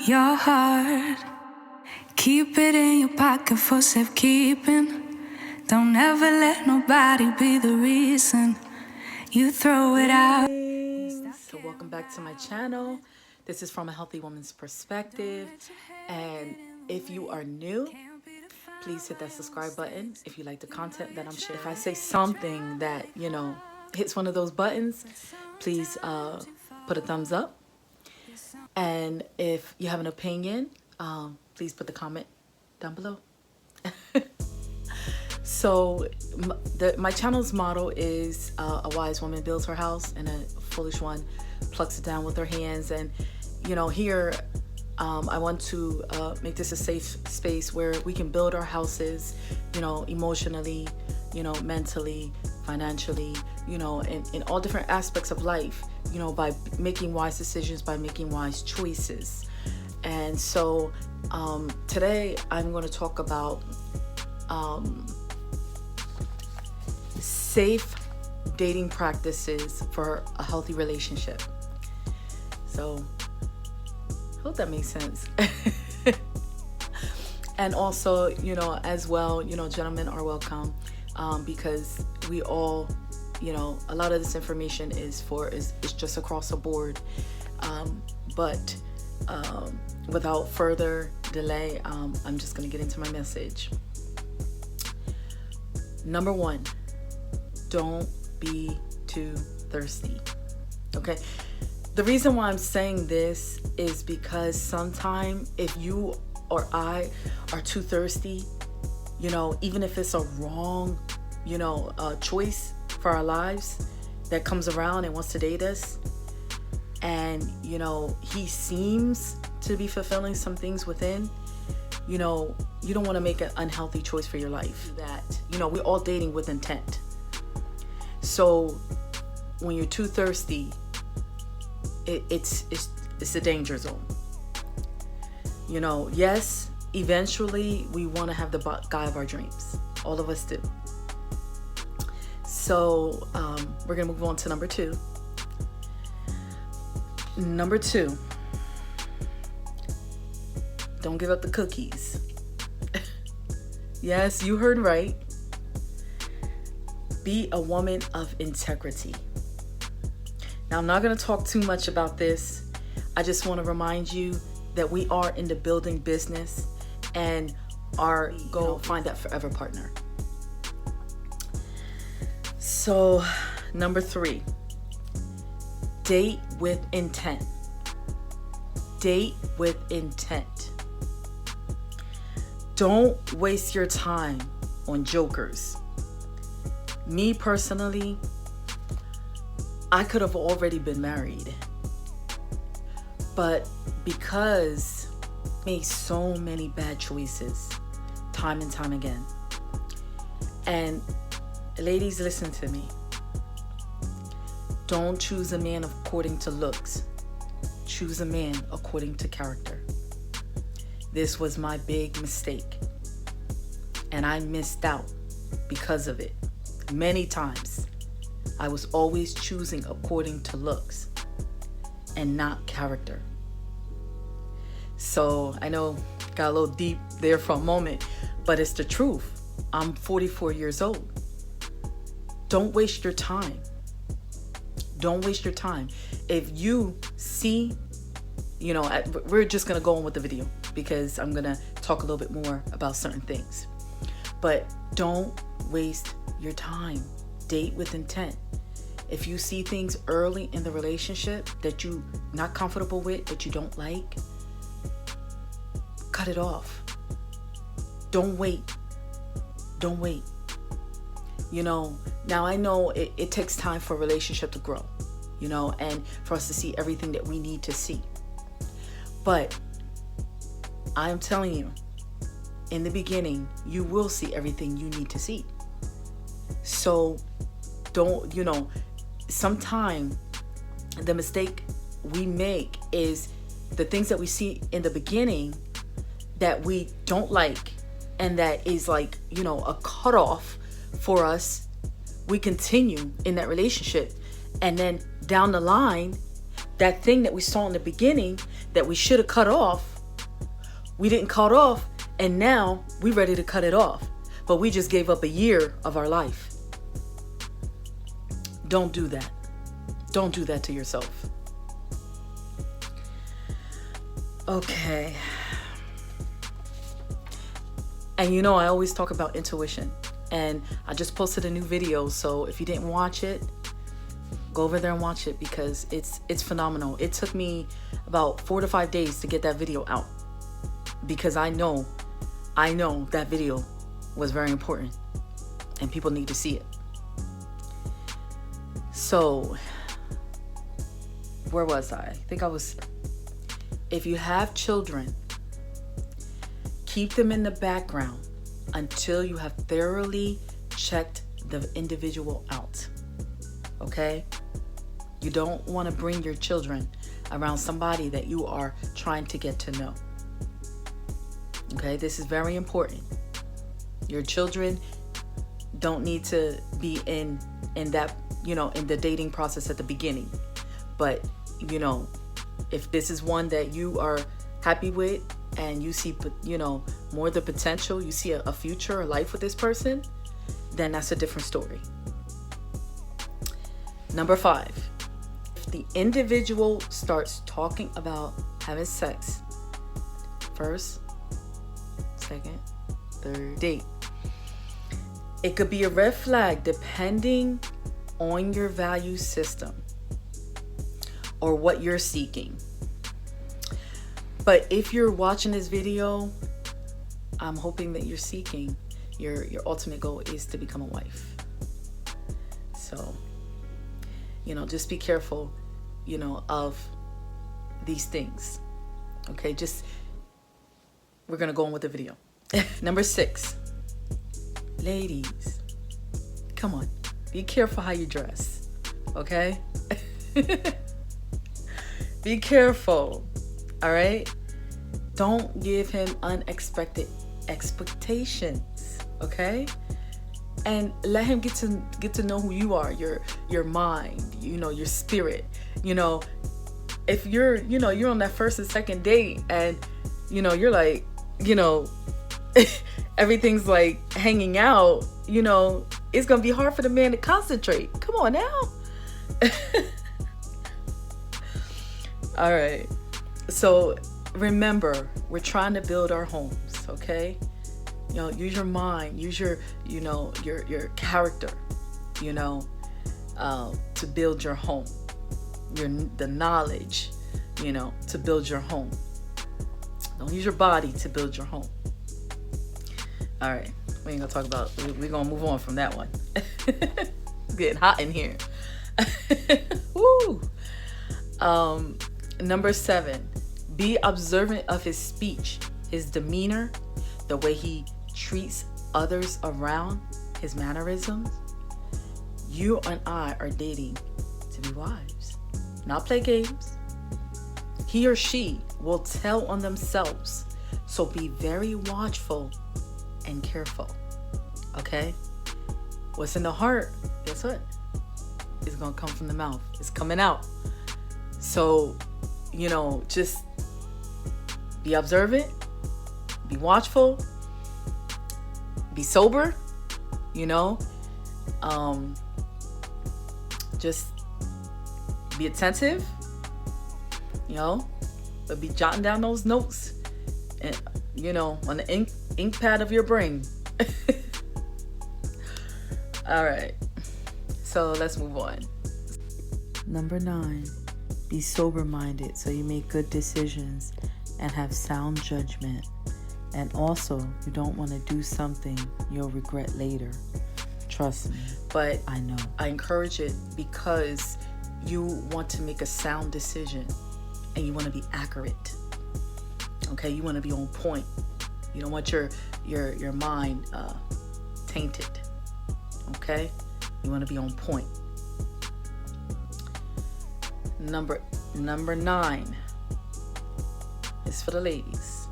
your heart. Keep it in your pocket for safekeeping. Don't ever let nobody be the reason you throw it out. So welcome back to my channel. This is from a healthy woman's perspective. And if you are new, please hit that subscribe button if you like the content that I'm sharing. If I say something that, hits one of those buttons, please put a thumbs up. And if you have an opinion, please put the comment down below. So my channel's motto is a wise woman builds her house and a foolish one plucks it down with her hands. And here I want to make this a safe space where we can build our houses, emotionally, mentally, financially, in all different aspects of life, by making wise decisions, by making wise choices. And so today I'm going to talk about safe dating practices for a healthy relationship. So hope that makes sense. And also, as well, gentlemen are welcome, because we all, a lot of this information is just across the board. But without further delay, I'm just going to get into my message. Number one, don't be too thirsty. Okay? The reason why I'm saying this is because sometimes if you or I are too thirsty, even if it's a wrong, choice for our lives that comes around and wants to date us, and, he seems to be fulfilling some things within, you don't want to make an unhealthy choice for your life. That, we're all dating with intent. So when you're too thirsty, it's a danger zone. Yes, eventually we want to have the guy of our dreams. All of us do. So we're going to move on to number two. Number two, don't give up the cookies. Yes, you heard right. Be a woman of integrity. Now, I'm not going to talk too much about this. I just want to remind you that we are in the building business and our goal, find that forever partner. So, number three, date with intent. Date with intent. Don't waste your time on jokers. Me personally, I could have already been married, but because I made so many bad choices time and time again. And ladies, listen to me. Don't choose a man according to looks. Choose a man according to character. This was my big mistake, and I missed out because of it. Many times, I was always choosing according to looks and not character. So I know got a little deep there for a moment, but it's the truth. I'm 44 years old. Don't waste your time. Don't waste your time. If you see, we're just going to go on with the video because I'm going to talk a little bit more about certain things. But don't waste your time. Date with intent. If you see things early in the relationship that you're not comfortable with, that you don't like, cut it off. Don't wait. Don't wait. Now I know it takes time for a relationship to grow, and for us to see everything that we need to see. But I'm telling you, in the beginning, you will see everything you need to see. So don't, sometimes the mistake we make is the things that we see in the beginning that we don't like, and that is like, a cutoff for us. We continue in that relationship, and then down the line, that thing that we saw in the beginning that we should have cut off, we didn't cut off, and now we're ready to cut it off. But we just gave up a year of our life. Don't do that. Don't do that to yourself. Okay. And you know, I always talk about intuition. And I just posted a new video. So if you didn't watch it, go over there and watch it, because it's phenomenal. It took me about 4 to 5 days to get that video out, because I know that video was very important and people need to see it. So where was I? I think I was, if you have children, keep them in the background until you have thoroughly checked the individual out. Okay? You don't want to bring your children around somebody that you are trying to get to know. Okay? This is very important. Your children don't need to be in that, in the dating process at the beginning. But, if this is one that you are happy with and you see, more the potential, you see a future, a life with this person, then that's a different story. Number 5, if the individual starts talking about having sex, first, second, third date, it could be a red flag depending on your value system or what you're seeking. But if you're watching this video, I'm hoping that you're seeking, your ultimate goal is to become a wife. So, just be careful, of these things. Okay, we're gonna go on with the video. Number 6, ladies, come on, be careful how you dress, okay? Be careful, all right? Don't give him unexpected expectations, okay? And let him get to know who you are, your mind, your spirit. If you're on that first and second date and you're like, everything's like hanging out, it's gonna be hard for the man to concentrate. Come on now. All right. So remember, we're trying to build our homes, okay? Use your mind, use your character, to build your home, the knowledge, to build your home. Don't use your body to build your home. All right, we ain't gonna talk about. We're gonna move on from that one. It's getting hot in here. Woo. Number 7, be observant of his speech, his demeanor, the way he treats others around, his mannerisms. You and I are dating to be wives, not play games. He or she will tell on themselves, so be very watchful and careful. Okay? What's in the heart, guess what? It's gonna come from the mouth. It's coming out. So, just be observant, be watchful, be sober, just be attentive, but be jotting down those notes and, on the ink pad of your brain. All right, so let's move on. Number 9, be sober-minded so you make good decisions and have sound judgment. And also, you don't want to do something you'll regret later. Trust me. But I know. I encourage it because you want to make a sound decision and you want to be accurate. Okay, you want to be on point. You don't want your mind tainted. Okay, you want to be on point. Number 9 is for the ladies.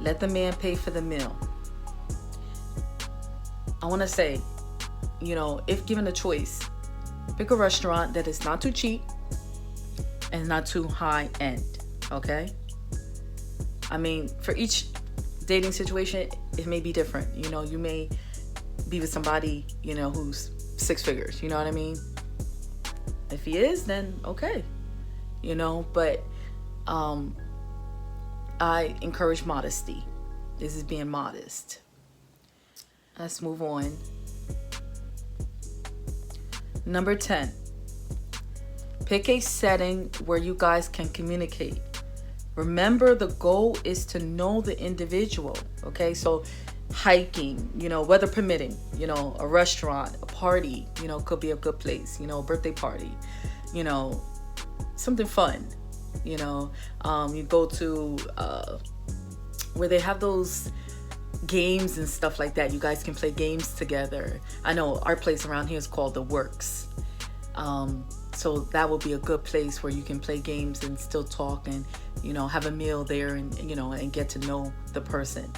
Let the man pay for the meal. I want to say, if given a choice, pick a restaurant that is not too cheap and not too high end. Okay, I mean, for each dating situation, it may be different. You know, you may be with somebody, you know, who's 6 figures. You know what I mean? If he is, then okay. You know, but I encourage modesty. This is being modest. Let's move on. Number 10. Pick a setting where you guys can communicate. Remember, the goal is to know the individual. Okay, so hiking, you know, weather permitting, you know, a restaurant, a party, you know, could be a good place, you know, a birthday party, you know, something fun, you know, you go to where they have those games and stuff like that. You guys can play games together. I know our place around here is called The Works. So that will be a good place where you can play games and still talk and, you know, have a meal there and, you know, and get to know the person.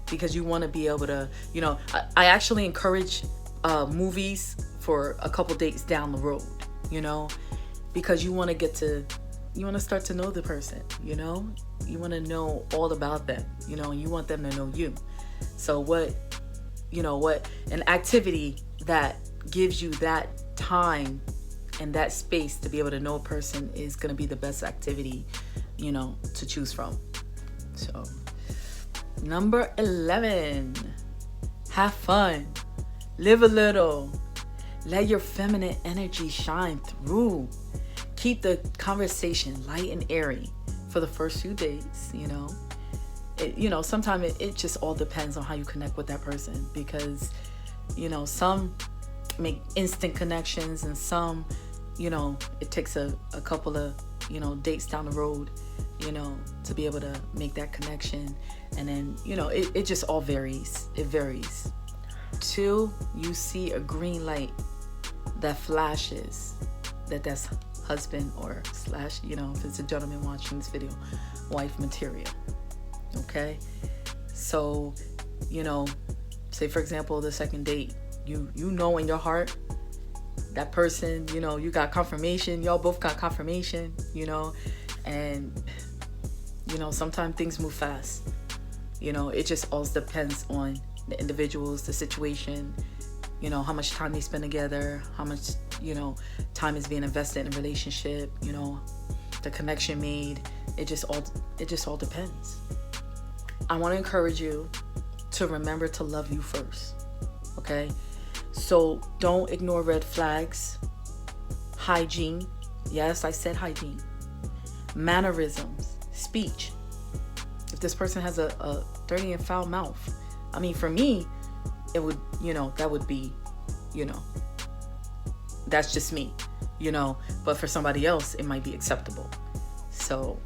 Because you want to be able to, you know, I actually encourage movies for a couple dates down the road, you know, because you want to start to know the person, you know, you want to know all about them, you know, and you want them to know you. So an activity that gives you that time and that space to be able to know a person is going to be the best activity, you know, to choose from. So number 11, have fun, live a little, let your feminine energy shine through. Keep the conversation light and airy for the first few days, you know. Sometimes it just all depends on how you connect with that person, because, you know, some make instant connections and some, you know, it takes a couple of, you know, dates down the road, you know, to be able to make that connection. And then, you know, it just all varies. It varies till you see a green light that flashes that's husband or / you know, if it's a gentleman watching this video, wife material. Okay, so, you know, say for example, the second date, you know in your heart that person, you know, you got confirmation, y'all both got confirmation, you know, and, you know, sometimes things move fast. You know, it just all depends on the individuals, the situation, you know, how much time they spend together, how much, you know, time is being invested in a relationship, you know, the connection made. It just all depends. I want to encourage you to remember to love you first. Okay? So don't ignore red flags. Hygiene. Yes, I said hygiene. Mannerisms. Speech. If this person has a dirty and foul mouth, I mean, for me, it would, you know, that would be, you know, that's just me, you know, but for somebody else, it might be acceptable. So,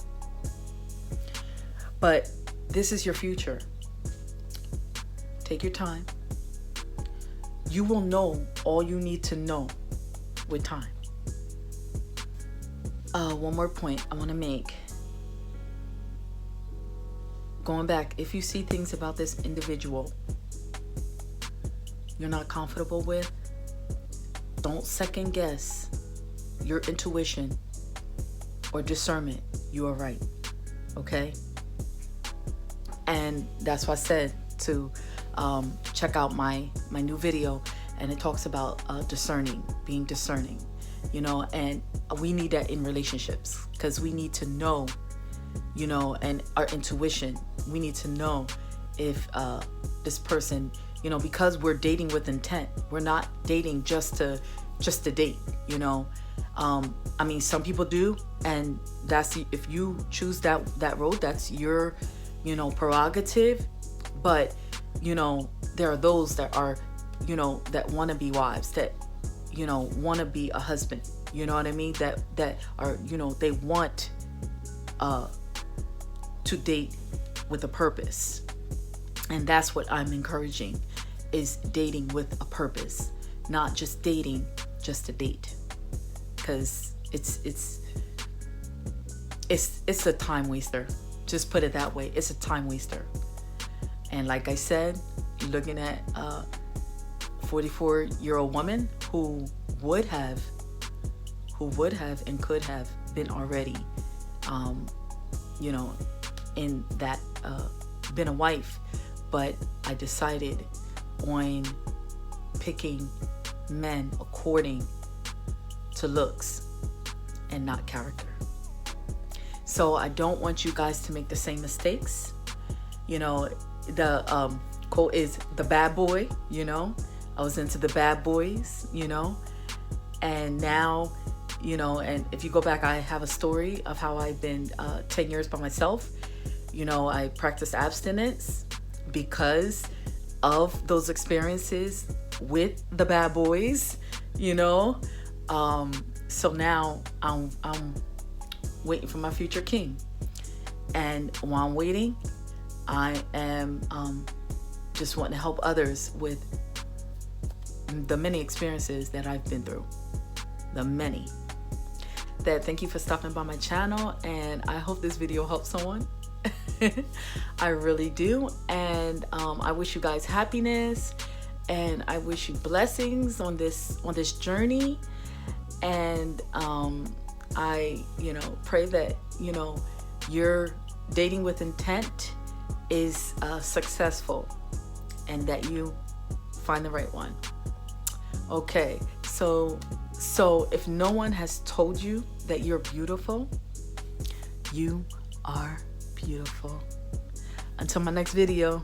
but this is your future. Take your time. You will know all you need to know with time. One more point I want to make. Going back, if you see things about this individual you're not comfortable with, don't second guess your intuition or discernment. You are right. Okay? And that's why I said to check out my new video, and it talks about being discerning, you know, and we need that in relationships, because we need to know, you know, and our intuition, we need to know if this person, you know, because we're dating with intent. We're not dating just to date, you know. I mean, some people do, and that's, if you choose that road, that's your, you know, prerogative. But, you know, there are those that are, you know, that want to be wives, that, you know, want to be a husband, you know what I mean, that are, you know, they want to date with a purpose. And that's what I'm encouraging, is dating with a purpose, not just dating just to date, because it's a time waster. Just put it that way. It's a time waster. And like I said, you're looking at a 44-year-old woman who would have and could have been already, you know, in that, been a wife, but I decided on picking men according to looks and not character. So I don't want you guys to make the same mistakes. You know, the quote is the bad boy, you know. I was into the bad boys, you know. And now, you know, and if you go back, I have a story of how I've been 10 years by myself. You know, I practiced abstinence because of those experiences with the bad boys, you know. So now I'm waiting for my future king. And while I'm waiting, I am just wanting to help others with the many experiences that I've been through. The many. Thank you for stopping by my channel, and I hope this video helps someone. I really do. And I wish you guys happiness, and I wish you blessings on this journey. And I, you know, pray that, you know, your dating with intent is successful, and that you find the right one. Okay, so if no one has told you that you're beautiful, you are beautiful. Until my next video.